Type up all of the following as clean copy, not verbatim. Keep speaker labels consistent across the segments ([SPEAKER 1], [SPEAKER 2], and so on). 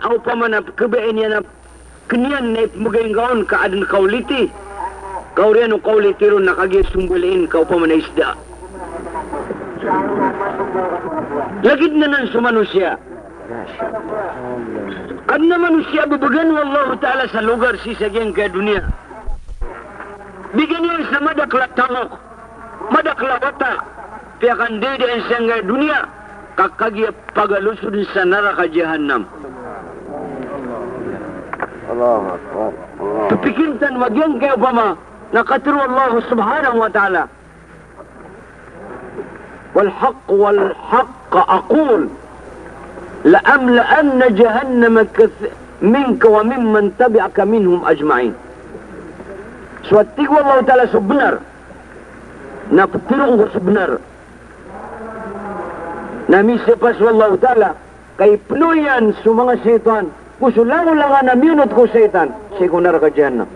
[SPEAKER 1] au pamana kebeen yana kenian na ipmagayin gaon kaadan kauliti kauriano kauliti ron nakagi sumbulin kau pamana isda lagid na nan sa manusia adna manusia bebegan wallahu ta'ala sa lugar si sagyang ke dunia bigyan niya sa madakla tamok madakla wata piakan dede ang sangga dunia kakagi pagalusod sa neraka jahannam
[SPEAKER 2] Allah Akbar.
[SPEAKER 1] Tupikintan wagyang kaya upama nakatiro Allah subhanahu wa ta'ala والحق أقول لأملأن جهنم منك وممن تبعك منهم أجمعين suatig Allah ta'ala sebenar naptirong sebenar nami sepas Allah ta'ala kay penuyan su mga syaitan kusulang lang na minut ko syaitan sikunar ka jahannam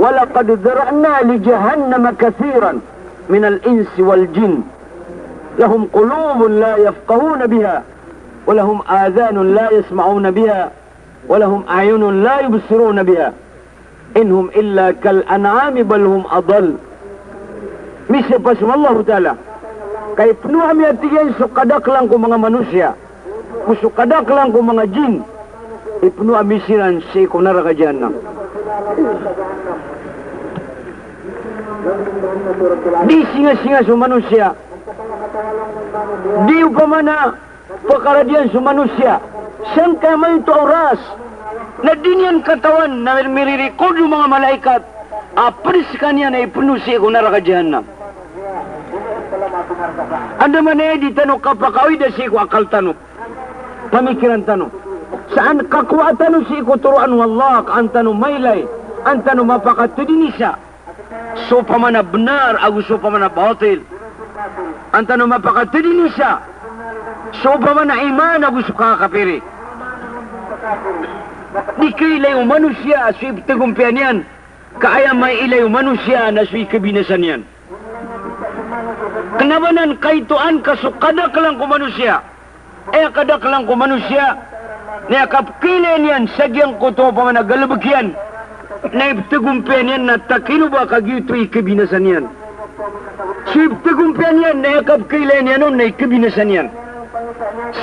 [SPEAKER 1] walaqad zara'na li jahannam kathiran min al-ins wal jin lahum qulubun la yafqahuna biha ولهم آذان لا يسمعون بها ولهم أعين لا يبصرون بها إنهم إلا كالأنعام بل هم أضل misi pasum Allah Ta'ala kay penuh mi atiyan sukadak lang ko mga manusia sukadak lang ko mga jin ipnu amisiran si kunar ka jahannam di singa-singa su manusia di upamana pekerjaan su manusia sangka may ito oras na dinian katawan na miririkod yung mga malaikat apris kanya na ipuno siya kung naraka jahannam anda mana di tanong kapakawi da siya ko akal tanong pamikiran tanong saan kakuha tanong siya ko turuan wallah ang tanong maylay ang tanong mapakatudin siya so pamana benar agus so pamana batil ang tanong mapakatudin siya so pamana iman agus kakapiri di kailay o manusia so iptagumpian yan kaya may ilay o manusia na so ikabinasan yan kenabanan kaituan kasukadak lang ko manusia kadak lang ko manusia na kapkilan yan sagyang ko to pamana galabagyan na iptagumpian yan na takino ba kagito ikabinasan yan so iptagumpian yan na kapkilan yan na ikabinasan yan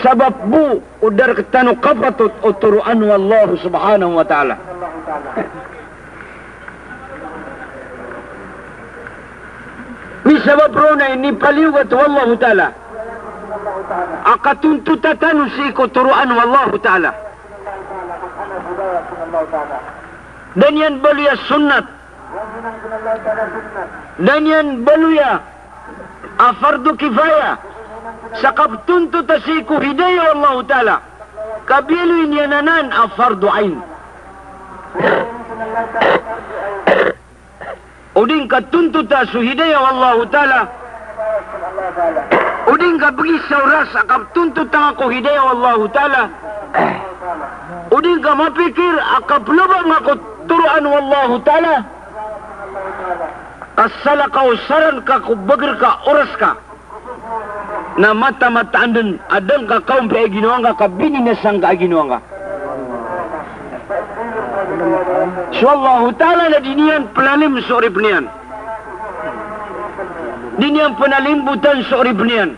[SPEAKER 1] sabab bu udar ketanu kafatut uturuan wallahu subhanahu wa ta'ala mi sabab rona ini paliwat wallahu ta'ala akatuntutatan si kuturuan wallahu ta'ala dan yan baluya sunnat dan yan baluya afardu kifaya sakap tuntut asiku hidayah Allah Ta'ala kabiluin yananan afardu ain uding ka tuntut asu hidayah Allah Ta'ala uding ka bagi sauras sakap tuntut ako hidayah Allah Ta'ala uding ka mapikir akap lubang ako turuan Allah Ta'ala kasala ka usaran ka kubagar ka oras ka na mata-mata andun adang ka kaum pe ginawa ka kabini na sang ka ginawa ka so Allah Ta'ala na dinian pelalim sa urip niyan dinian penalimbutan sa urip niyan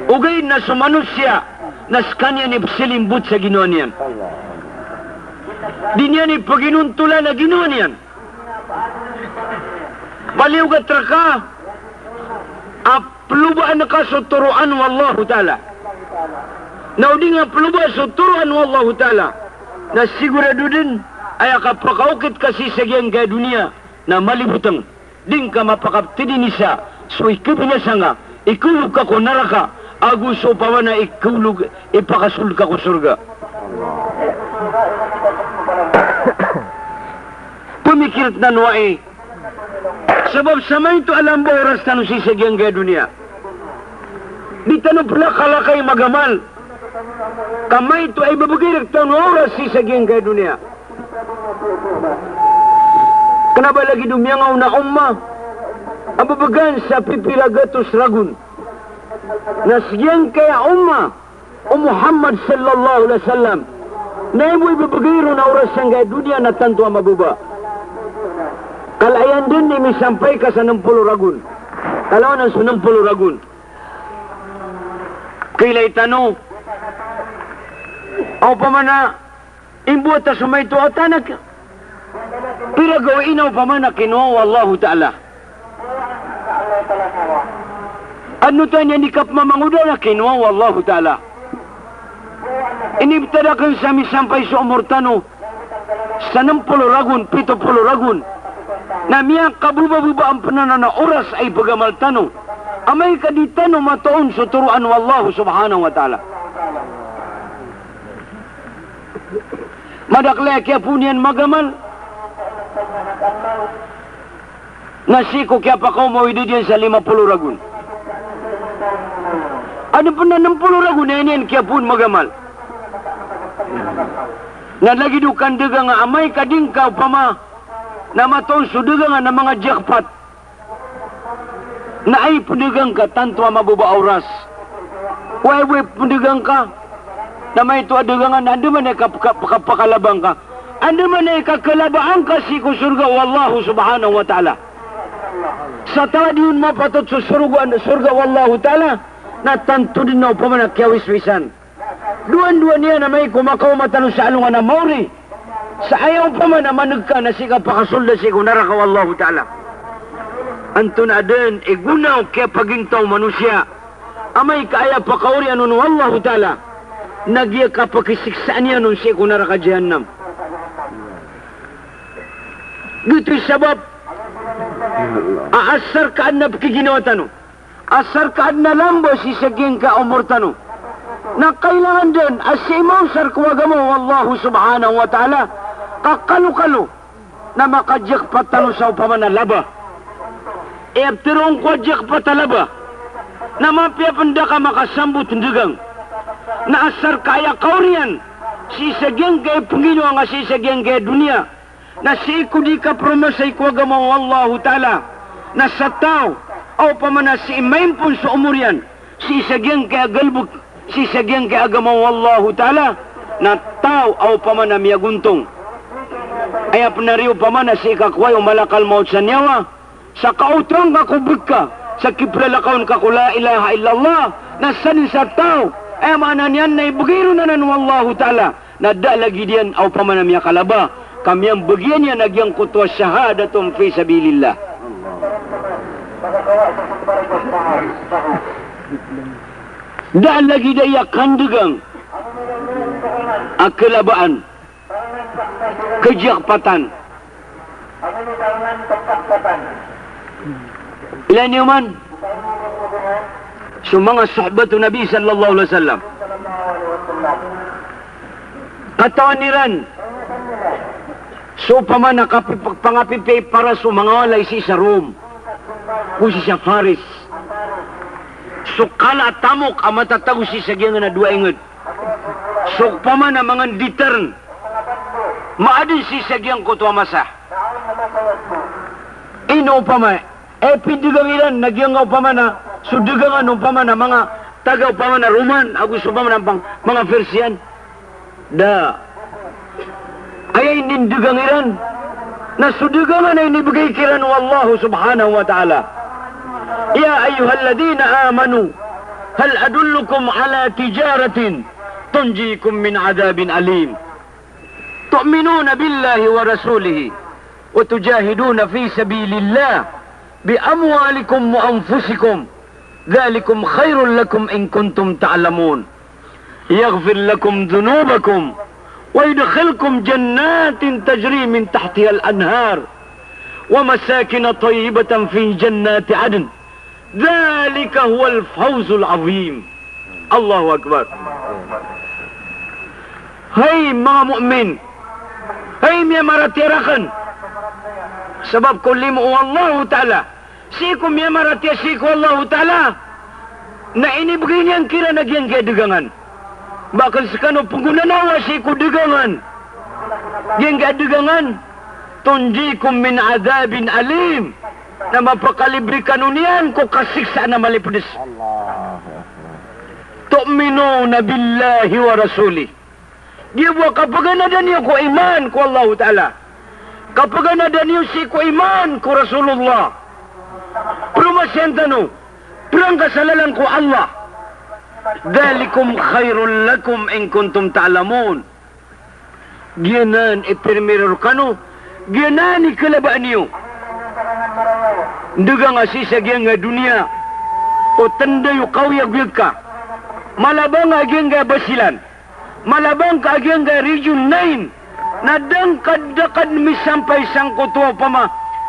[SPEAKER 1] ugay na sa manusia na skanya ni psilimbut sa ginawa niyan dinian ni paginuntulan na ginawa niyan baliw ka traka pelubaan na kasuturuan wallahu ta'ala na uding ang pelubaan suturuan wallahu ta'ala na sigurado din ay kapakaukit kasi sa giyang kaya dunia na malibutang din ka mapakaptidin isa so ikibinasa nga ikulog ka ko naraka aguso pa na ikulog ipakasul ka ko surga pumikirat na nuwae sebab sama itu alam boras tanu si segian gaya dunia di tanu pula kalakay magamal kamay itu ay babagirik tanu oras si segian gaya dunia kenapa lagi dumiangaw na umma ababagan sa pipilagatus ragun Nasgyan kaya umma o Muhammad sallallahu alaihi wasallam na ibu ibibigiro na oras siyang kaya dunia na tanto ang mabuba. Kalayan din ni sampay ka sa 60 ragun. Kalawan ang 60 ragun. Kaila'y tanong, o pa man na imbuat ta sumay to at tanak. Pila gawin o pa man na kinuha wallahu ta'ala. Ano tayo niya nikap mamanguda na kinuha wallahu ta'ala. Inibtadakan sa misampay sa umurtano sa 60 ragun, 70 ragun na miyang kabuba-buba ang panana oras ay pagamaltano. Amay kaditano matoon sa turuan wallahu subhanahu wa ta'ala. Madaklaya kaya po niyan magamal. Nasiko kaya pa kaw mawidi diyan sa 50 ragun. Ano po na 60 ragun na yan kaya po magamal. Nalagi dukan daga nga amay kading ka upama na matoon sa daga nga na mga jackpot. Na ay pundigang ka tanto ang mabuba oras. Way pundigang ka na may ito adagangan, ando man ay kapakalabang ka. Ando man ay kakalabaan ka si kusurga wallahu subhanahu wa ta'ala. Sa tawa diyon mapatot sa surga wallahu ta'ala na tanto din na upama na kiyawiswisan. Duan-duan niya na may kumakaw matanong sa alungan na mauri. Sa ayaw pa man na managka na siya pakasulda siya kunara ka wallahu ta'ala. Anto na din, igunaw kaya pagintaw manusia. Amay kaaya pakauri anon wallahu ta'ala. Nagya ka pakisiksaan niya nun siya kunara ka jahannam. Dito'y sabab, aasar kaan na pakiginawa tano. Asar kaan na lambo si saging ka umur tano. Na kailangan din, asimaw sar kuwaga mo wallahu subhanahu wa ta'ala. Kakalo-kalo na makadyak patalo sa upaman na laba. Tirong kwadyak patalaba na mapiapanda ka makasambut ndigang na asar kaya kaurian si sagyang kaya pangino nga si sagyang kaya dunia na si ikudi ka promasay kwagamo wallahu ta'ala na sa tao o pamana si imayin pun sa umurian si sagyang kaya galbuk si sagyang kaya agamo wallahu ta'ala na tao o pamana miyaguntong ay apnariyo pamana si ikakway umalakal maut sa nyawa sa kautong kakubig ka, sa kipralakaon ka la ilaha illallah, na sanin sa tao, ay maanan yan na ibugiro na nan wallahu ta'ala, na dalagi diyan au pamanamya kalaba, kami ang bagyan niya nagyang kutwa syahadatum fi sabilillah. Dalagi daya kandugang, akelabaan, kejakpatan, ilan yuman so mga sahabatu Nabi sallallahu alaihi wasallam katawan niran so paman nakapangapipay para so mga walay si sa Rome kung si sa Faris so kala tamok ang matatago si sa gyangan na dua ingod so paman na mga ditern maadin si sa gyang kutwa masa ino paman pindigangilan, nagyang upamana, sudigangan upamana, mga taga upamana Roman, agus upamana mga Persian. Da, ay nindigangilan, na sudigangan ay nibigay kiran wallahu subhanahu wa ta'ala. Ya ayyuhalladina amanu, hal adullukum ala tijaratin, tunjikum min adabin alim. Tu'minuna billahi wa rasulihi, wa tujahiduna fi sabilillah, بأموالكم وأنفسكم ذلكم خير لكم إن كنتم تعلمون يغفر لكم ذنوبكم ويدخلكم جنات تجري من تحتها الأنهار ومساكن طيبة في جنات عدن ذلك هو الفوز العظيم الله أكبر. Hai mga mu'min, hai mga maratirakan, sebab kulimu Allah Ta'ala siku miyamarati siku Allah Ta'ala na ini begini yang kira nagyang kaya degangan bakal sekano penggunanawa siku degangan yang kaya degangan tunjikum min azabin alim na mapakalibre kanunian ko kasiksa na malipunis. Tu'minuna billahi wa rasuli. Dia buat kapag na niyo ko iman ko Allah Ta'ala. Kapag na niyo si ko iman ko Rasulullah. Prumasyan tanu. Perang kasalalan ko Allah. Dalikum khairul lakum in kuntum ta'lamun. Giyanan ipirmiror kanu. Giyanan ikalabaan niyo. Duga nga sisa giyan nga dunia. O tanda yu kawyag ka. Malabang agyang nga basilan. Malabang ka agyang nga region 9. Nadang kadakad misampay sang kutuwa pama.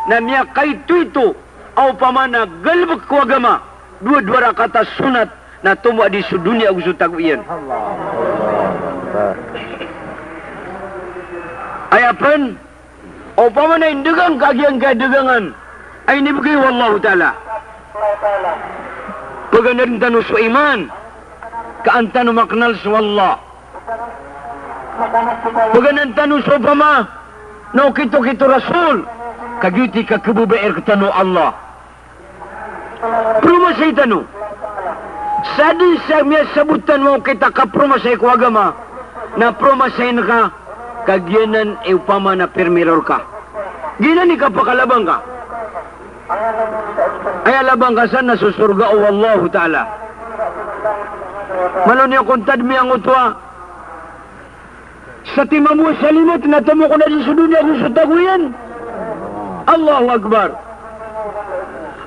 [SPEAKER 1] Na miya kay tuito. Aw pama na galbak ko agama. Dua-dua kata sunat. Na tumwa di sudunia gusto taguyan. Ayapan. Aw pama na indugang kagyang kadagangan. Ay nibigay wallahu ta'ala. Paganan tanu su iman. Kaantano maknal su Allah. Paganan tanu su pama. No kito Rasul. Kagiti ka kebubair ketanu Allah. Prumasay tanu. Sadi sa miya sabutan mo kita ka prumasay ko agama. Na prumasay na ka. Kagyanan upama na permiror ka. Ginani ka pakalabang ka. Ay alabang ka sana susurga o Wallahu Ta'ala. Malon niyo kuntad mi ang utwa. Sa timamu sa limot, natamo ko na din sa dunia kung sa taguyan. Allahu Akbar.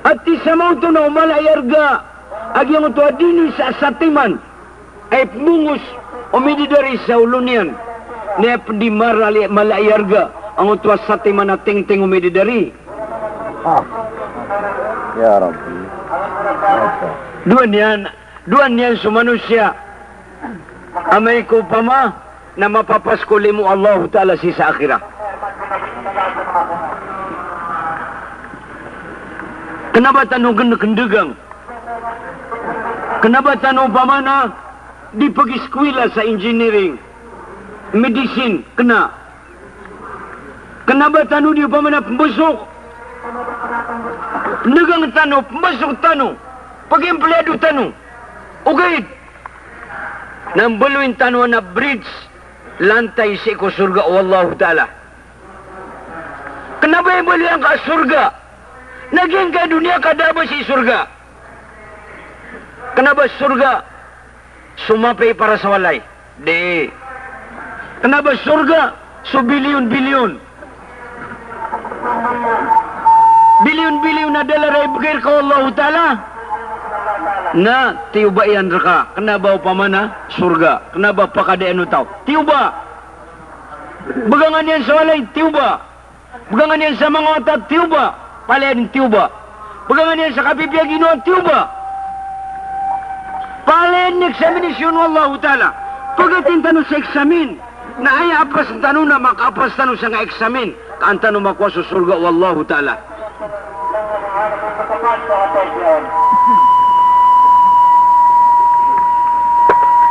[SPEAKER 1] At isamaw to na umalayarga. Agyang utwa dini sa satiman. Ay mungus umididari sa ulunian. Nep di malayarga. Ang utwa satiman na ting-ting umididari.
[SPEAKER 2] Ya Rabbi.
[SPEAKER 1] Duan yan sa manusia. Amay ko pa ma na mapapaskuli mo Allah Ta'ala si sa akhirah. Kenapa tanong kendegang? Kenapa tanong pa ma na di pag-eskwela sa engineering, medicine, kena? Kenapa tanong di pa ma na pembusok? Negang tanu, masuk tanu, pag-empleyado tanu, ugait. Nang baluin tanu na bridge, lantai si ko surga o Allah Ta'ala. Kenapa yang baliang ka surga? Naging ka dunia kadaba si surga. Kenapa surga? Sumapay para sa walay. Di. Kenapa surga? So bilyon-bilyon. Bilyon-bilyon na dalaray bigir ka Allah Ta'ala. Na tiuba yan raka. Kenapa upamana surga? Kenapa pakadaan tau? Tiuba. Begangan yan sa walay, tiuba. Begangan yan sa mga otat, tiuba. Palayan tiuba. Begangan yan sa kapipya ginoon, tiuba. Palayan ni eksaminasyon Allah Ta'ala. Pagatin tanong sa eksamin. Na ay apas tanong na makapas tanong sa nga eksamin. Kaan tanong makuha sa surga Allah Ta'ala.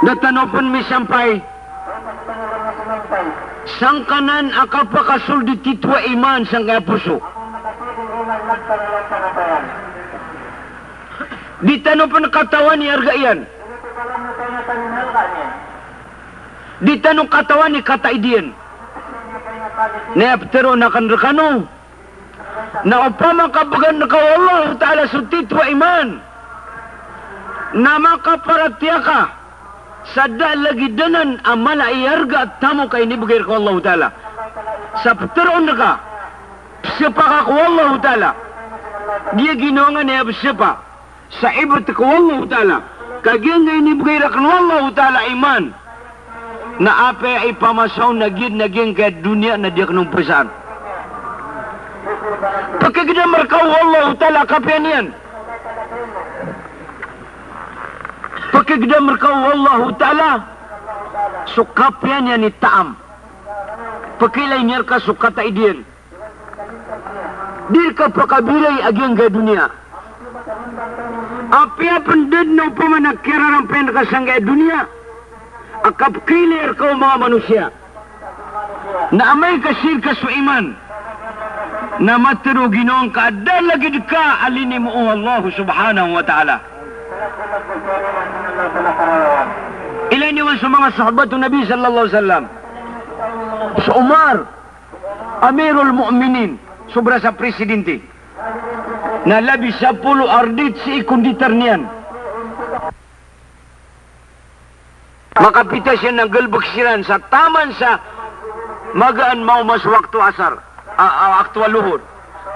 [SPEAKER 1] Datanopon mi sampay. Sang kanan akapakasul di titwa iman sang kaya puso. Di tanopon katawan ni argaian. Di tanong katawan ni kataidian. Neaptero na kanrekano. Na upama kabagan na ka Allah Ta'ala sa titwa iman. Na makaparatiya ka. Sada lagi danan amala iyarga at tamo kay nibigay ko Allah Ta'ala. Sa pteron na ka. Sipa ka ko Allah Ta'ala. Dia ginawa niya sipa. Sa ibat ko Allah Ta'ala. Kagyan nga inibigay ko Allah Ta'ala iman. Na ape ay pamasaw na naging kaya dunia na dia kanong pasaan. Pagkagida markaw Allah Ta'ala kapian yan. Pagkagda markaw Allah Ta'ala sukapyan yan ni taam. Pagkilay niya ka sukata idiyan. Dir ka pakabilay agyang ga dunia. Apya pandad na upaman nakirarang penakasang ga dunia. Akap kilir ka mga manusia. Na amay kasir ka sa iman. na matiro Ginoong kada lagi ka alini mo Allah subhanahu wa ta'ala. Ilan yung sa mga sahabat ng Nabi sallallahu alaihi wasallam. Sa Umar, Amirul Mu'minin, sobra sa presidente, na labis sa pulo ardit si ikunditar niyan. Makapita siya ng galbaksiran sa taman sa magaan mau mas waktu asar. Aktual luhur.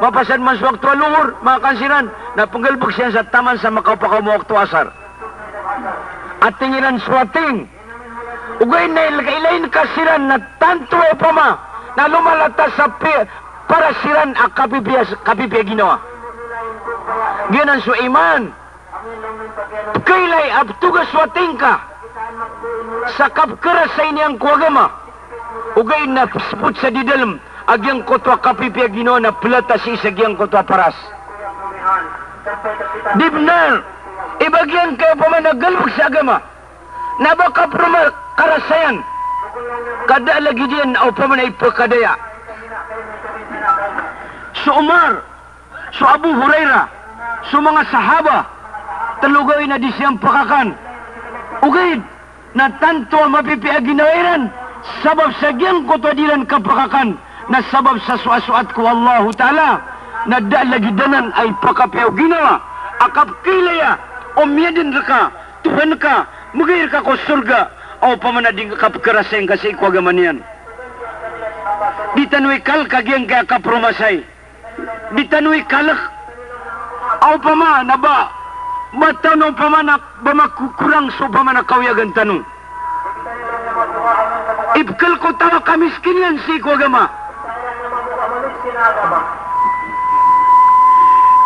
[SPEAKER 1] Mapasan mas waktu luhur, makansiran, na panggalbag siya sa taman sa makapakaw mo waktu asar. At tingilan swating. Ugay na ilailain kasiran na tanto e pama na lumalata sa para siran ang kapipia ginawa. Ginan so iman. Kailay abtuga swating ka sa kapkara sa inyang kuwagama. Ugay na sput sa didalam agyang kotwa kapipia ginawa na plata si isagyang kotwa paras. Dibnar, ibagyan kayo pa man nagalbog sa agama, na baka karasayan, kada lagi diyan o pa man ay pagkadaya. So Umar, so Abu Huraira, so mga sahaba, talugay na di siyang pakakan. Ugay, na tanto mapipia ginawairan, sabab sagyang kotwa dilan kapakakan, na sabab sa suat ko Allah Ta'ala na dalagidanan ay pakapiyaw ginawa akap kilaya o miyadin ka Tuhan ka magayir ka ko surga o pamanading kapkaraseng kasi ikwagaman yan di tanui kal kagyang kaya kapromasay di tanui kalak o pama na ba matano pamanak ba makukurang so pamanak kawiyagan tanong ibkal ko tawa kamiskin yan si ikwagama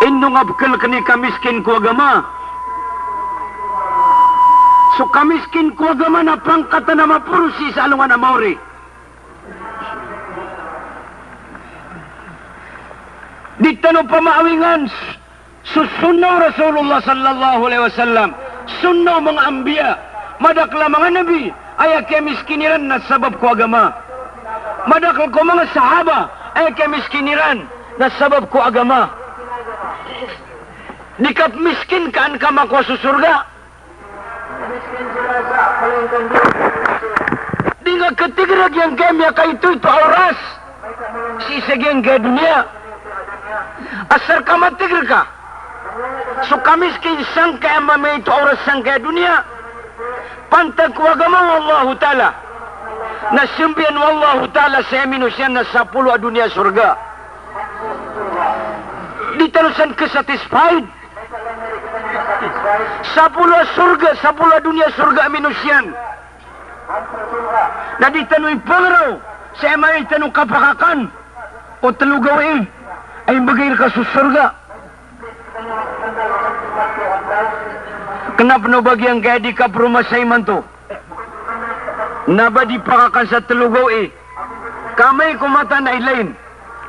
[SPEAKER 1] Indong abkal kani kamiskin ko agama. So kamiskin ko agama na pangkata na mapursi sa alungan na mauri. Di tanong pamaawingan susunaw Rasulullah sallallahu alaihi wasallam. Sunaw mga ambiya. Madakla mga nabi. Ay kamiskiniran na sabab ko agama. Madakla ko mga sahaba. Ay kamiskiniran na sabab ko agama. Di ka miskin kaan ka mako sa surga. Di nga katigrag yang kemya ka ito oras. Si isagyan ka dunia. Asar ka matigr ka. So kamiskin sang kaya mamay ito oras sang kaya dunia. Pantag ko agama wallahu ta'ala. Nasimbihan wallahu ta'ala sa minusyan na sa pulo a dunia surga. Di talusan ka-satisfied. Sa pulo surga, sa pulo dunia surga minusyan. Na di tanong ipangaraw, sa may tanong kapakakan, o talugaw ay bagay ka sa surga. Kenapa no bagian kaya di kapromasay man to? Naba di pakakan sa talugaw kamay kumata na ilain,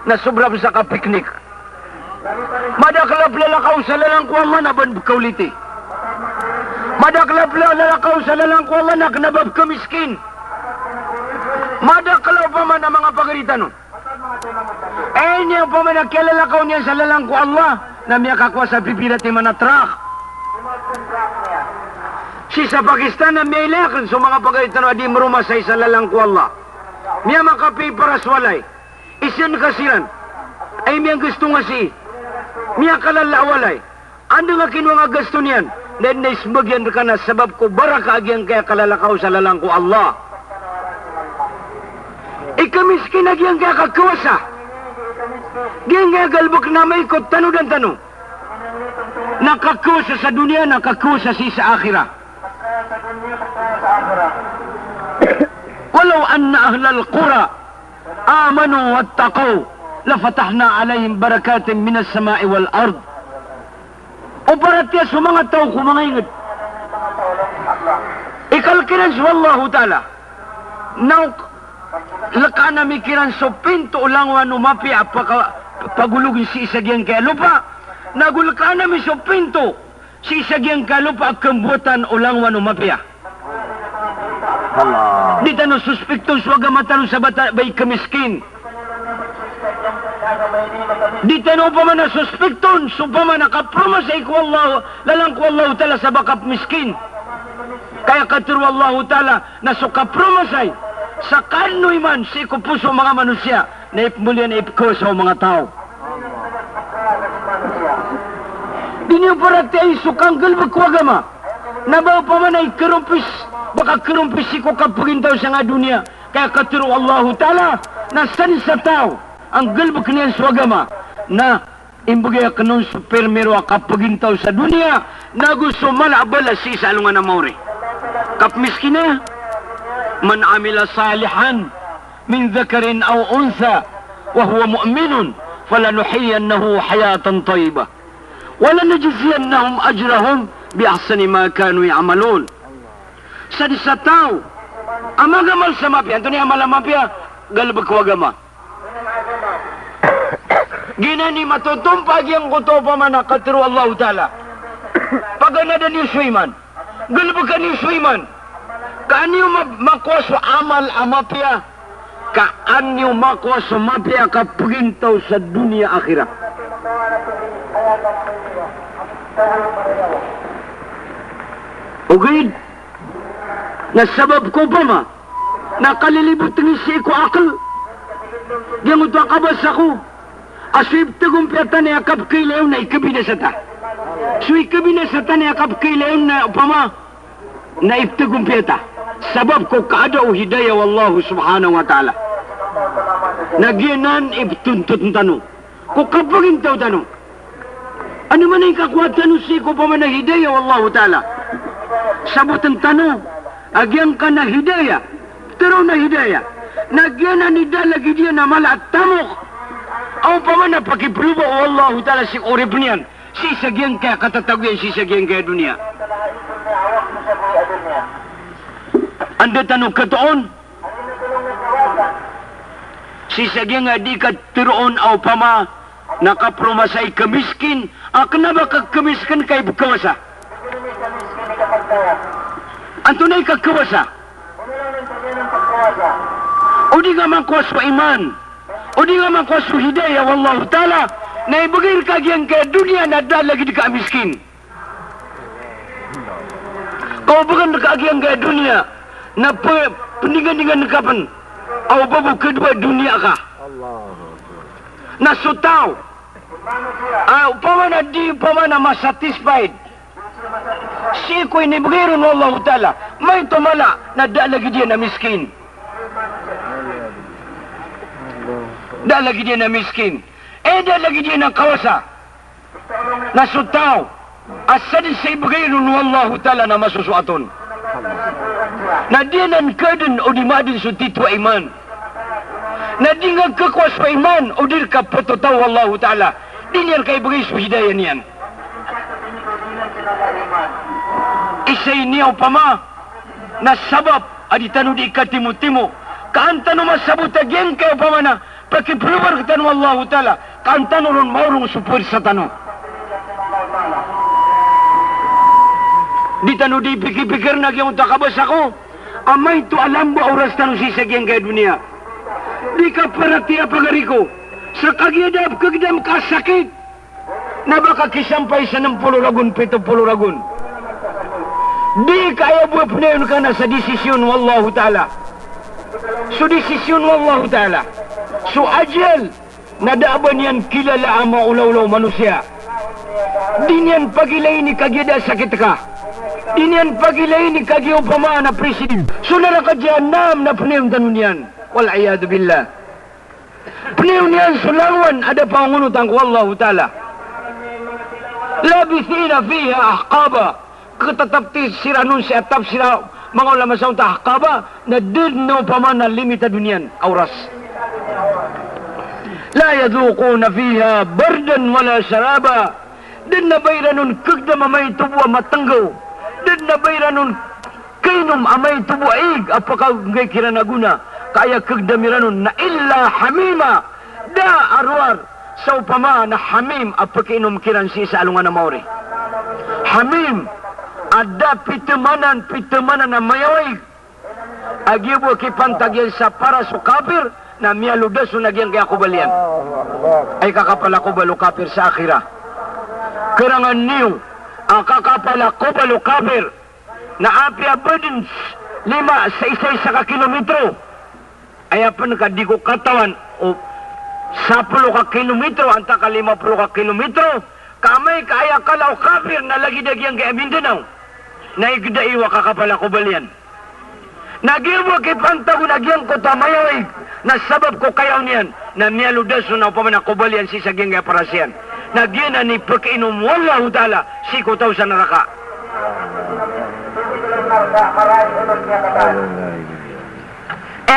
[SPEAKER 1] na sobra sa kapiknik. Madaklap lalakaw sa lalangkuang manaban kauliti. Madaklap lalakaw sa lalangkuang manak nabab kamiskin. Madaklap pa man ang mga pagalitan nun. Niya pa man nakilalakaw niya sa lalangku Allah na miya kakwa sa pipilati manatrak. Si sa Pakistan na miya ilakan sa mga pagalitan nun adi marumasay sa lalangku Allah. Miya makapi para swalay. Isyan kasiran. Ay miya gusto nga si miya kalalawalay. Ando nga kinuha nga gasto niyan. Then naisbagyan ka na sabab ko baraka agyan kaya kalalakaw sa lalangku Allah. Ikamiskin agyan kaya kakawasa. Gyan kaya galbok na may ikot tanong dan tanong. Nakakawasa sa dunia, nakakawasa sa akhirah. Walau anna ahlal qura amanu wattaqaw lafatahna alayhim barakatin minas sama'i wal ard. O paratya sa mga tao kumangaingad. Ikalkiran sa Allah ta'ala. Now, lakana mikiran so pinto ulangwa numapi pagulugin si isagyang kaya lupa. Nagulakana mi so pinto si isagyang kaya lupa kambutan ulangwa numapi. Allah. Di tanong suspektong swaga matanong sa bata bay kamiskin. Di tanong pa man na suspekton, supama nakapromasay ko Allah, lalang ko Allah ta'ala sa bakap miskin. Kaya katiro Allah ta'ala na sukapromasay, sa kanoy man, si kupuso mga manusia, na ipmulyan na ipko sa mga tao. Diniyo parati ay sukang galbag ko agama, nabaw pa man ay karumpis, baka karumpis si ko kapagintaw sa nga dunia. Kaya katiro Allah ta'ala, na san sa tao, ang galbag niyan sa agama, na imbagay ka nun supermero kapagintaw sa dunia, na gusto malabala si sa alungan na mauri. Kapmiskin na, man amila salihan, min dhakarin aw untha, wa huwa mu'minun, falanuhiyannahu hayatan tayyibah. ولنجزينهم أجرهم بأحسن ما كانوا يعملون. Sa tao, amagamal sa mapya, ito niya malamapya, galbag ko agama. Ginani matutumpag yung kuto pa man nakatiro Allah Ta'ala. Pagana ni Suiman, galbag ka ni Suiman, kaanyo makwaso amal amapya, kaanyo makwaso mapya kapagintaw sa dunia akhirat. Ugid, nasabab ko pa ma, nakalilibot ng isi ko akal, diyan ito akabas ako, aswib tagumpiatan na yakap kailayon na ikabinasata. So ikabinasata na yakap kailayon na upama, na iptagumpiata. Sabab ko kaadaw hidayah wallahu subhanahu wa ta'ala. Nagyanan iptuntut ng tanong. Kung kapagin tayo tanong, ano man ay kakuatan si ko pa man na hidayah wallahu ta'ala. Sabot ang tanong, agyan ka na hidayah, pero na hidayah. Nagyan na nida lagi dia na malat tamok. Aw pa man na pakipruba wallahu ta'ala si urib niyan. Si sagyan kaya katatagyan, si sagyan kaya dunia. Anda tanong katoon, si sagyan nga di ka tiroon aw pa ma, nakapromasay kamiskin, akna ba kamiskin kay kawasa? Antunay kawasa? O di nga man kwaso iman, o di nga man kwaso hidayah wallahu ta'ala, na ibagir kagyan kay dunia na dalagi di ka miskin. Kau bagan kagyan kay dunia, na pendingan-dingan kapan, aw babu kedua dunia ka. Nasutaw, upamana di upamana masatisfied. Si ko inibgiron Allah Ta'ala, may tumala na dalagi dia na miskin. Dalagi dia na miskin. Dalagi dia na kawasa. Nasutaw, asad sa ibgiron Allah Ta'ala na masusuaton. Na dinan kaden o dimadin su titwa iman. Na di nga kakwas pa iman o dir ka patutaw Allah Ta'ala. Di niyan kay bagay su hidayah niyan. Isay niyaw pa ma na sabab aditano di ikatimu-timu. Kaantano masabot agyan kayo pa ma na pakiprubar kitano Allah Ta'ala. Kaantano ron maurong supur sa tano. Di tano di pikir-pikir na kiyong takabas ako. Amay to alam ba oras tano sisagyan kaya dunia. Di ka parati apagariko. Sa kagyadab kagdam kasakit. Na baka kisampay sa 60 ragun, 70 ragun. Di kaya buwap na yun ka na sa desisyon wallahu ta'ala. So desisyon wallahu ta'ala. So ajal. Nadaaban yan kilala ang maulaw-ulaw manusia. Di niyan pagilay ni kagyada sakit ka. Di niyan pagilay ni kagyaw pama na president. So narakadyanam na panayong tanong yan. Wal'ayadu billah. Panayong yan sulangwan ada pangunutang ko wallahu ta'ala. Labithina fiha ahqaba. Katatapti sira nun si atap sira mga ulama sa unta ahqaba na din no paman na limita dunyan auras. La yadhuquna fiha bardan wala sharaba. Din na bayranun kagda mamay tubo matanggaw. Din na bayranun kainom amay tubo aig apakaw ngay kiranaguna. Kaya kagda miranun na illa hamima da arwar. Sa upama na hamim apakinom kiran si sa alungan na maori. Hamim ada pitemanan na mayaway. Agibo kipantagyan sa para su kafir na miyaludas o nagyang kaya kubalian. Ay kakapala ko balo kapir sa akhira. Karangan niyo, ang kakapala ko balo kapir na api abadins 5 sa isa ka kilometro. Ay apan ka di ko katawan o 10 ka kilometro, anta ka 50 ka kilometro, kamay kaya kalaw kapir na lagi dagyang kaya Mindanao. Naigdaiwa kakapala ko balian. Nagiwa kay pantago nagyang ko tamayawig na sabab ko kayaw niyan na miyaludas na upamana ko balian si saging kaya parasyan. Nagyan na ni pagkainom wallahu ta'ala si ko tao sa naraka.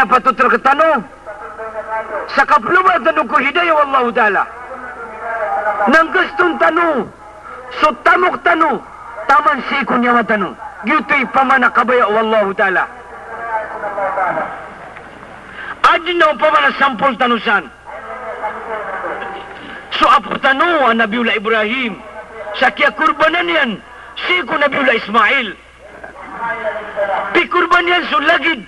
[SPEAKER 1] Patutro ka tanong sa kapluma tanong ko hidayah wallahu ta'ala nang gustong tanong so tamok tanong taman si ko niya matanong gito'y pamana kabaya wallahu ta'ala adin na pamana sampol tanusan so apo tanong ang Nabiullah Ibrahim sa kaya kurbanan yan si ko Nabiullah Ismail pi kurban yan so lagid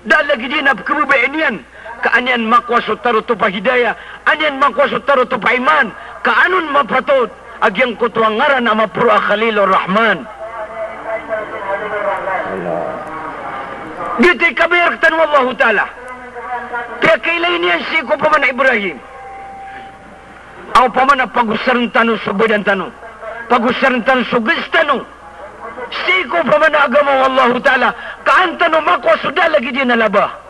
[SPEAKER 1] lagi din na kemubayan yan kaanyan makwasot taro to pa hidayah anyan makwasot taro to pa iman kaanon mapatot agyang kutuang ngaran na mapura Khalilur Rahman gito'y kabayarktan wallahu ta'ala kaya kailan yan si ko paman Ibrahim ang paman na pagusaran tanong sa badan tanong pagusaran tanong sa gustano si ko paman na agama wallahu ta'ala kaan tanong makwasuda lagi din na laba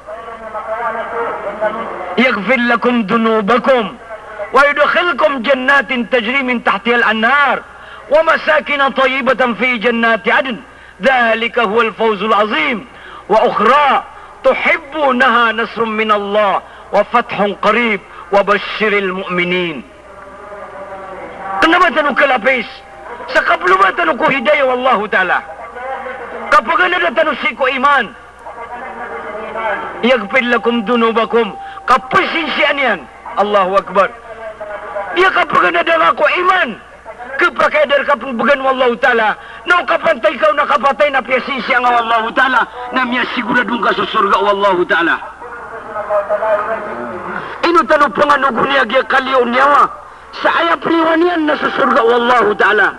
[SPEAKER 1] يغفر لكم ذنوبكم ويدخلكم جنات تجري من تحتها الأنهار ومساكن طيبة في جنات عدن ذلك هو الفوز العظيم وأخرى تحبونها نصر من الله وفتح قريب وبشر المؤمنين. Kenapa tanong kalapis? Sa kapluma tanong ko hidayah wallahu ta'ala. Kapag na tanong si ko iman, yaghfir lakum dunubakum, kapasinsian yan. Allahu Akbar. Dia kapag nadala ko iman, kapakadar kapubagan wallahu ta'ala, na kapantay ka na kapatay na piyasinsiya nga wallahu ta'ala, na miya siguradong ka sa surga wallahu ta'ala. Ino tanong panganugo niya kaya kaliw niyawa, sa ayapliwan yan na sa surga wallahu ta'ala.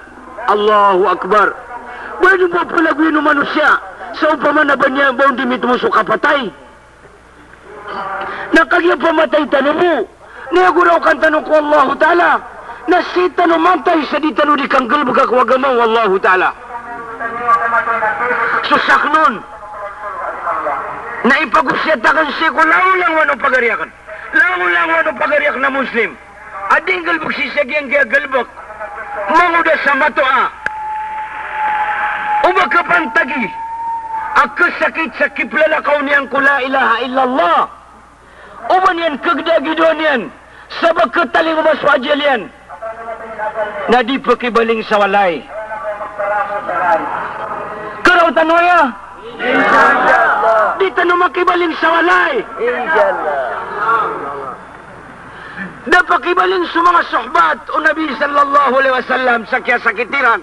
[SPEAKER 1] Allahu Akbar. Pwede mo palagwin ng manusia, sa upaman na ba niya ang baong dimit mo sa kapatay? Nakagya pamatay tanong mo. Niyaguraw kang tanong ko Allahu ta'ala. Na si tanong mantay sa di tanong di kang galbag akwagamaw Allahu ta'ala. Susak nun. Na ipagusyatakan si ko lang wanong pagariakan. Lang wanong pagariak na Muslim. Ading galbag si sagyang kaya galbag. Manguda sa matoa. Umakapantagi. Ako sakit sa kiplalakaw niyan ko la ilaha illallah. Uman yan kagdagidon yan. Sabag kataling umaswajal yan. Na di pakibaling sa walay. Karaw tanoya. Inshallah. Di tanong makibaling sa walay. Inshallah. Da pakibaling sa mga sohbat o Nabi sallallahu alaihi wasallam sa kya sakitiran.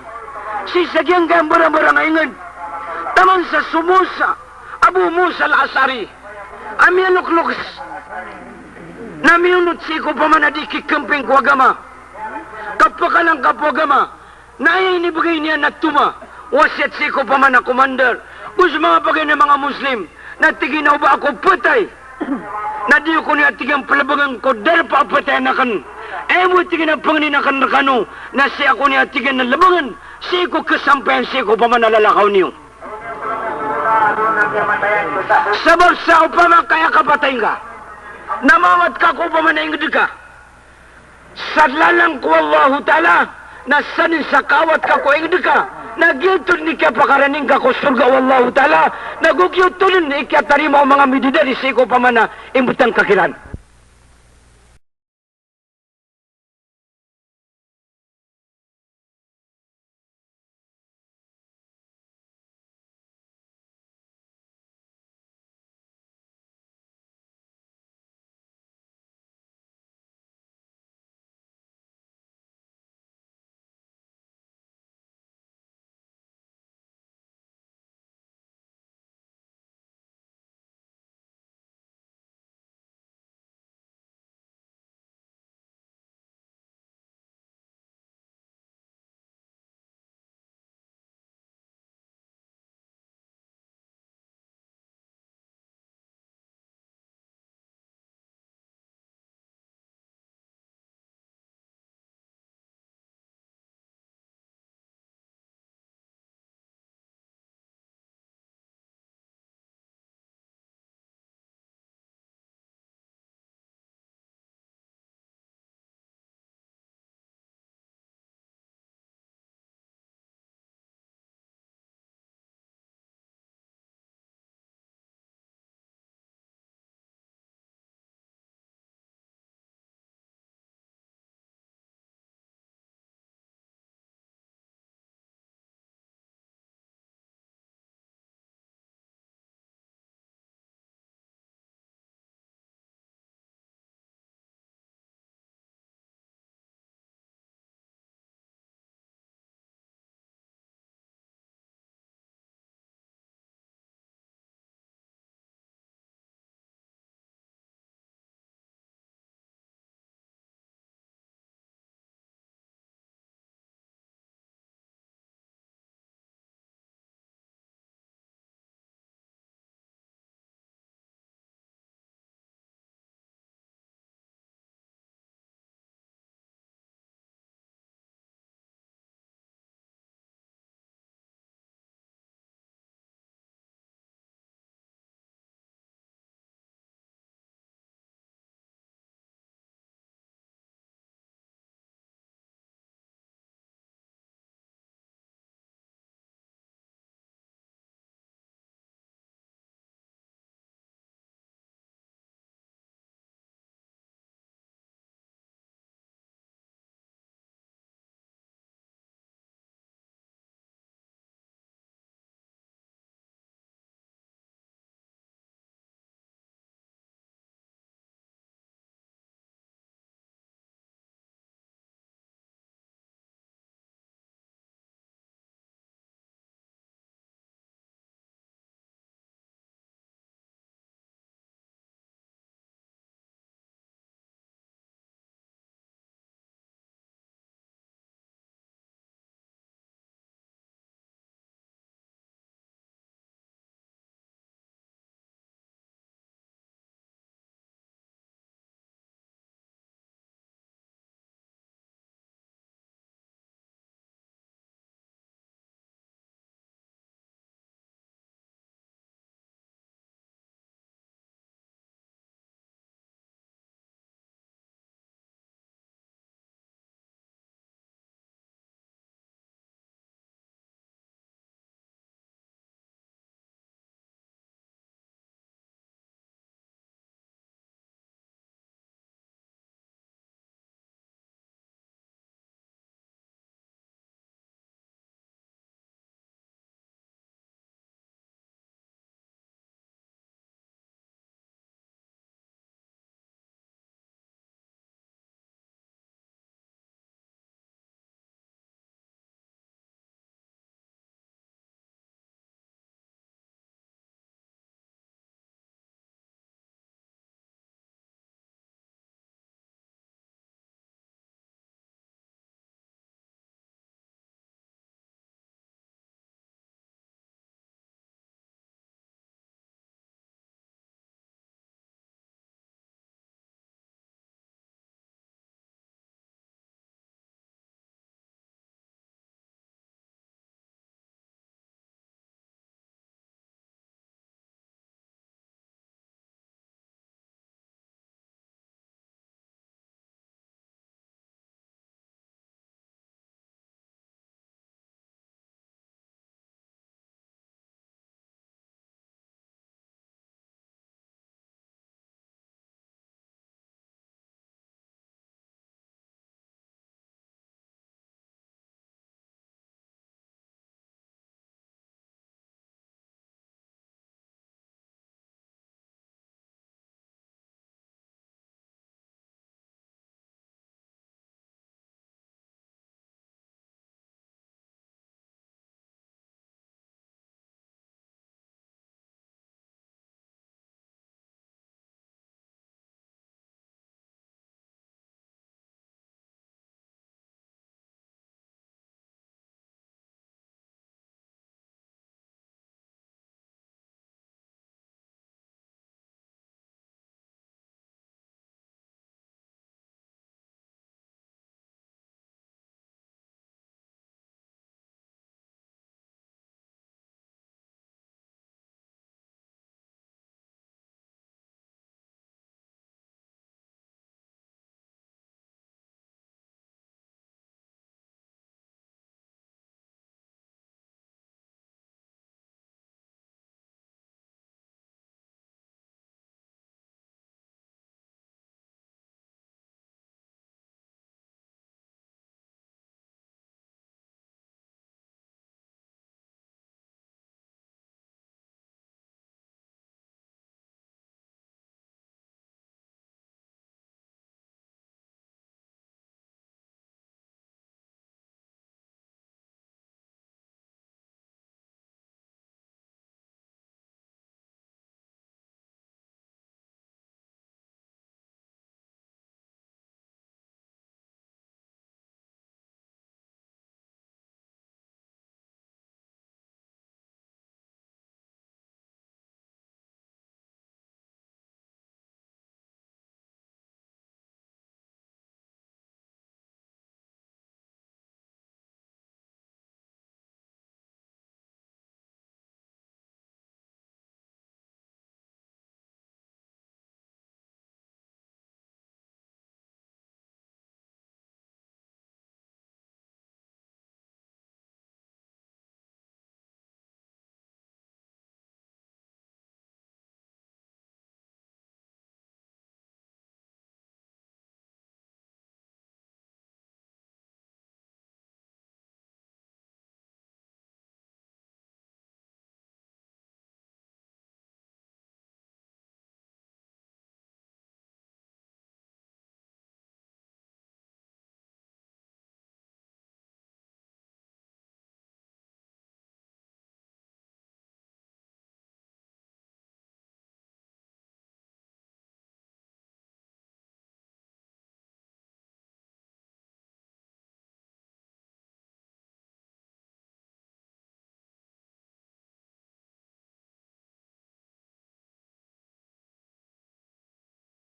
[SPEAKER 1] Si sagyang gambarang-barang ingad. Taman sa sumusa, Abu Musa al-Asari, amiyanuklux, namiyunot si ko pamanadiki kemping ko agama, kapakalang kapagama, na ay inibigay niya natuma, wasit si ko pamana commander, us mga bagay ng mga Muslim, na tiginaw ba ako patay, na di ko niya tigang palabagang ko, dahil pa patay na kan, mo tigin ang panganinakan na kano, na si ako niya tigan na labangan, si ko kasampayan si ko pamanalakaw niyo. Sabab sa upama kaya kapatay ka, namawat ka ko pamanayin ka, sadlalang ko Allahu ta'ala, na sanin sa kawat ka ko ingd ka, nagyutod ni kaya pakaraning ka ko surga Wallahu ta'ala, nagugyutod ni kaya tarima o mga mididari si ko pamana imbutang kakiran.